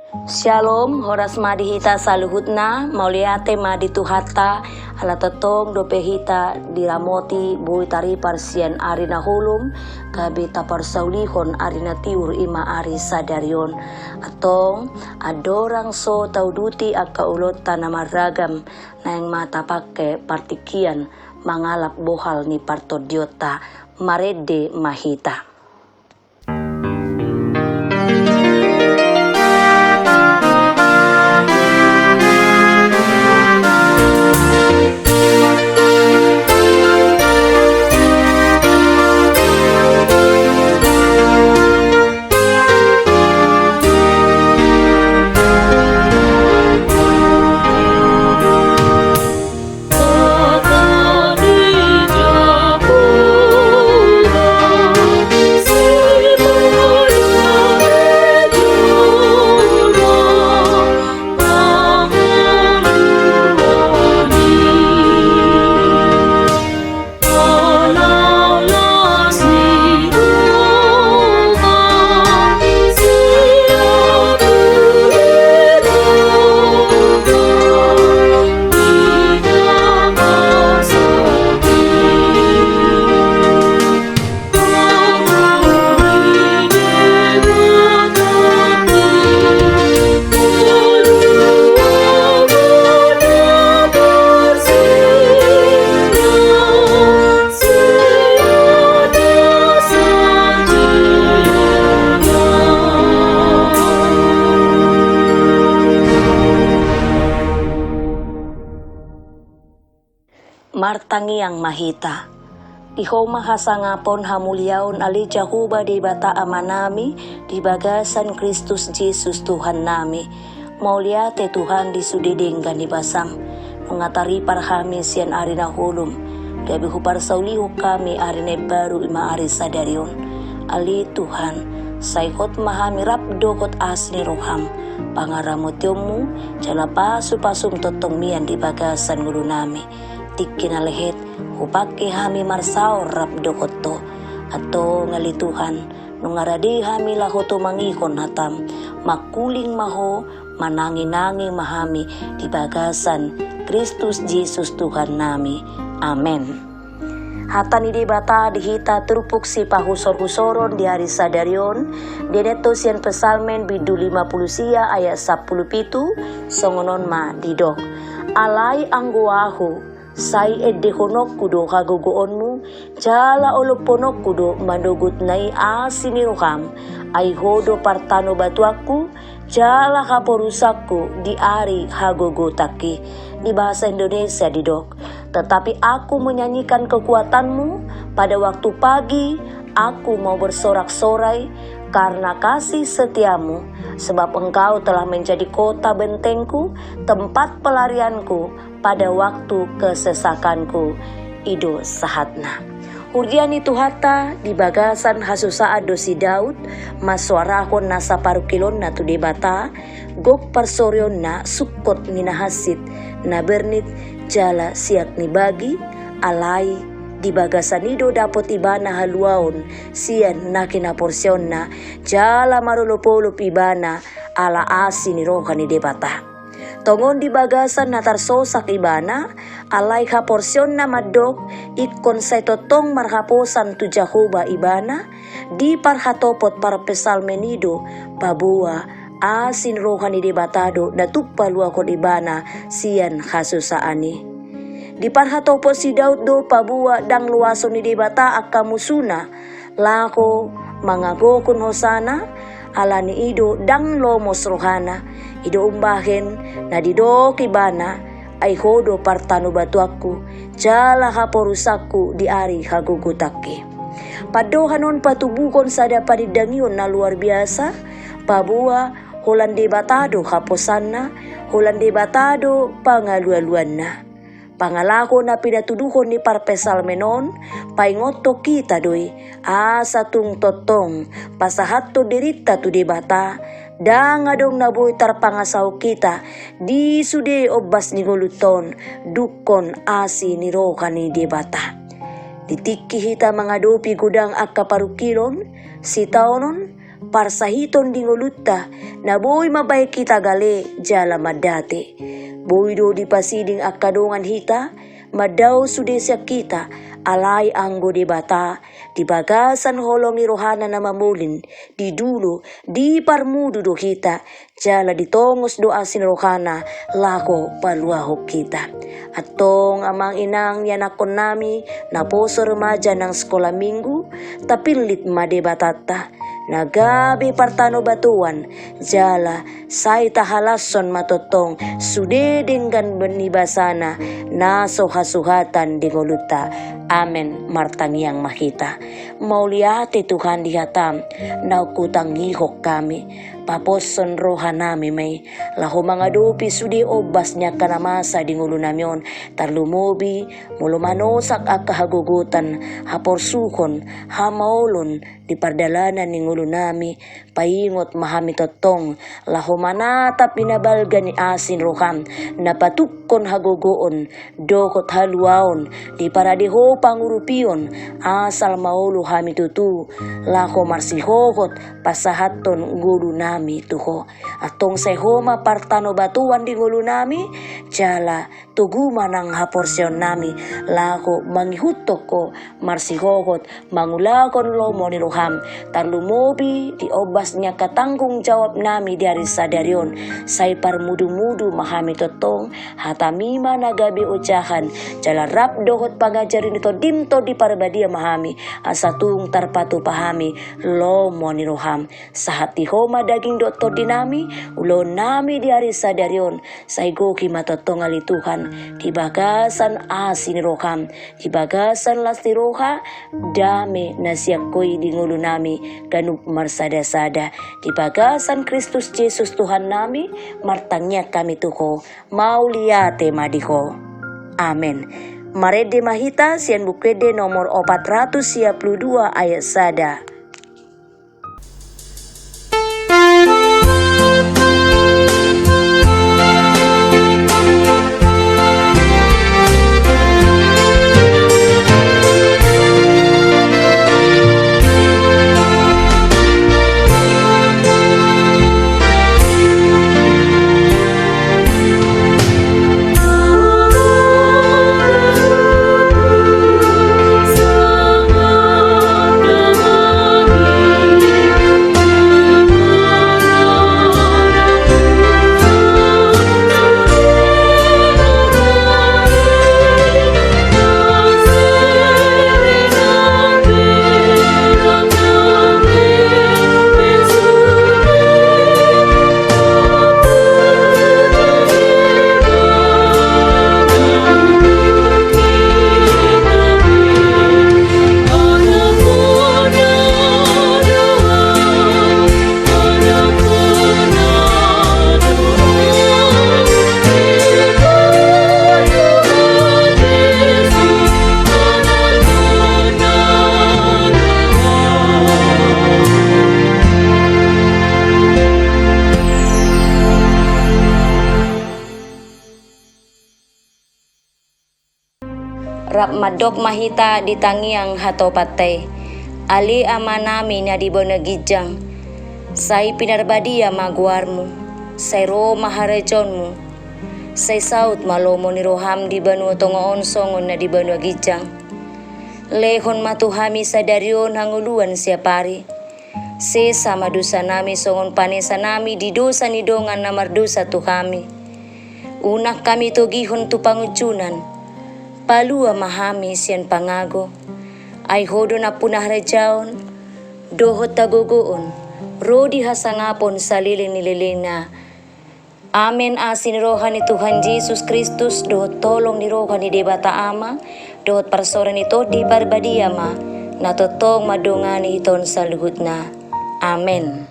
Shalom, horas madihita saluhutna, mauliate madituhata, ala totong dopehita diramoti bui tari parsian arina hulum, kabita parsaulihon arina tiur ima ari sadarion, atong adorang so tauduti akka ulot tanamaragam, na yang mata pake partikian, mangalap bohal ni partodiota, marede mahita. Martangi yang mahita. Di homa hasangapon hamuliaon ali Jahuba di bata amanami di bagasan Kristus Yesus Tuhan nami. Mauliate Tuhan di sudedenggan di basam. Mengatari parhami sian arina hulum. Gabi hupar saulihu kami arine baru ima ari sadarion. Ali Tuhan, saikot mahami rabdokot asni roham. Pangaramotyomu jala pasu-pasum totong mian di bagasan guru nami. Kinalehet hupake hami marsaor rabdokoto atau ngali Tuhan nungaradi hami lahoto mangikon hatam makuling maho manangi-nangi mahami di bagasan Kristus Yesus Tuhan nami. Amen. Hatani di bata dihita terupuk si pahusor-husoron di hari sadarion deneto sian pesalmen bidu 50 sia ayat 10 pitu songonon ma didok alai angguahu sai edehonok kudo kagogoonmu jala oloponok kudo manugut nai asiniruham ai hodo partano batuaku jala kaporusakku di ari hagogotaki di bahasa Indonesia didok. Tetapi aku menyanyikan kekuatanmu pada waktu pagi, aku mau bersorak-sorai karena kasih setiamu, sebab engkau telah menjadi kota bentengku, tempat pelarianku pada waktu kesesakanku. Ido sahatna. Hurdiani tuhata di bagasan hasusaad dosi Daud, maswarahon nasa parukilon na tu debata, gok parsoryon na sukot minahasit, na bernit jala siak ni bagi, alay di bagasan ido dapot ibana haluaon, sian na kinaporsyon na, jala marulupolup ibana, ala asin ni roha ni debata. Tongon di bagasan na tarsosak ibana, alay ha porsyon na madok, ikon sa totong marhaposan tu Jahuba ibana, di parhatopot para pesalmenido, babua, asin rohan ni debatado, natupalua kon ibana, siyan hasusaani. Di parhatopot si Daud do, pabua, dang luwason ni debata akamusuna, lako, mangagokon hosana, ala ni ido, dang lomos rohana, ido umbahen na didok ibana ay hodo partano batuaku jala haporusaku di ari hagugutaki. Padohanon patubukon sada padidangion na luar biasa pabua holande batado haposanna holande batado pangalualuan na. Pangalako na pinatuduhon ni parpesalmenon, paingoto kita doy, asatung totong, pasahato derita tu debata, dangadong naboy tarpangasaw kita, di sude obas ni guluton, dukon asi ni roka ni debata. Ditiki hita mga dopi gudang akaparukilon, si taonon, parsahiton dingulutta, na boy mabay kita gali, jala madate. Boy do di pasiding akadungan hita, madaw sudesya kita, alay anggo di bata, di bagasan holong ni rohana na mamulin, di dulo, di parmudu do kita, jala ditongos do asin rohana, lako paluahok kita. At tong amang inang yanakon nami, na poso remaja ng sekolah minggu, tapilit madebatata, nagabi partano batuan, jala say tahalason matotong, sudedenggan benibasana, naso hasuhatan di goluta. Amen, martangiang mahita. Mauliate Tuhan di hatam, naukutang hihok kami, paposon roha nami may, laho mga dupi sudi obas niya kanamasa di ngulo namyon, tarlumobi, mulumanosak ak kahagugutan, haporsukon, hamaulon, di pardalanan ni ngulo nami, paingot mahami totong, laho manatap binabalga ni asin roham, napatukon hagugoon, dokot haluaon, di paradiho pangurupion, asal maulu hami tutu, laho marsihohot, pasahaton ngulo nami tuho, atong sehoma partano batuan di ngulo nami, jala tuguma ng haporsyon nami, laho manghihutok ko, marsihohot, mangulakon lomo ni roham, tarlumobi di obas niya katanggung jawab nami dari sadaryon, say parmudu-mudu mahami totong, hatamima nagabi ucahan, jala rap dohot pangajarin ito dimto di parbadia mahami, asatung tarpatu pahami, lomo ni roham, sa hati homa daging doktor dinami, ulo nami di ari sadaryon, say goki matotong alituhan, di bagasan asin ni roham, di bagasan lasti roha, dami na siya ko'y di ngulo nami, ganup marsada-sada, di bagasan Kristus Jesus Tuhan nami, martangnya kami tuho, mauliate madiho. Amen. Marede mahita sian bukwede nomor 452 ayat sada. Rap madok mahita di tangiang hatopatay, ali ama nami na di bonagijang, say pinarbadia magwarmo, say ro maharajonmo, say saut malomo ni roham di banu tongoon songon na di bonagijang, lehon matuhami sa daryon hanguluan siya pari, se sama dusa nami songon panesa nami di dosa ni dongan na mardusa tu kami, unak kami tugihon tu pangucunan, palua mahami siyan pangago, ay hodo na punah rajaon, dohot tagugoon, rodi hasangapon sa liling na. Amen asin rohan ni Tuhan Jesus Kristus, dohot tolong ni rohan ni Debata Ama, dohot parsoran ito di parbadia ma, natotong madungani iton sa luhut na. Amen.